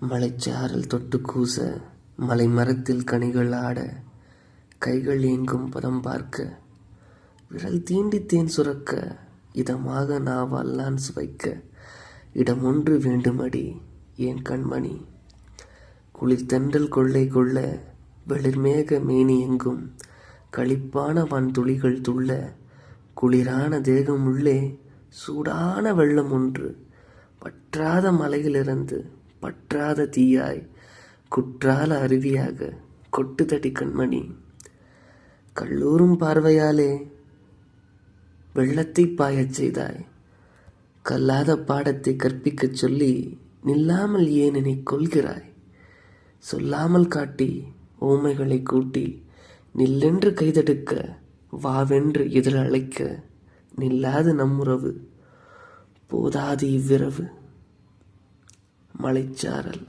மலைச்சாரல் தொட்டு கூச, மலை மரத்தில் கனிகள் ஆட, கைகள் ஏங்கும் பதம் பார்க்க, விரல் தீண்டி தேன் சுரக்க, இதமாக நாவால் நான் சுவைக்க, இடம் ஒன்று வேண்டுமடி என் கண்மணி. குளிர் தென்றல் கொள்ளை கொள்ள, வெளிர்மேக மேனி எங்கும், களிப்பான வான் துளிகள் துள்ள, குளிரான தேகம் உள்ளே சூடான வெள்ளம் ஒன்று, பற்றாத மலையிலிருந்து பற்றாத தீயாய், குற்றால அருவியாக கொட்டுதடி கண்மணி. கல்லூரும் பார்வையாலே வெள்ளத்தை பாயச் செய்தாய், கல்லாத பாடத்தை கற்பிக்கச் சொல்லி நில்லாமல் ஏன் என்னை கொள்கிறாய்? சொல்லாமல் காட்டி ஓமைகளை கூட்டி, நில்லென்று கைதடுக்க, வாவென்று இதழ் அழைக்க, நில்லாது நம்முறவு போதாது இவ்விரவு. மலைச்சாரல்.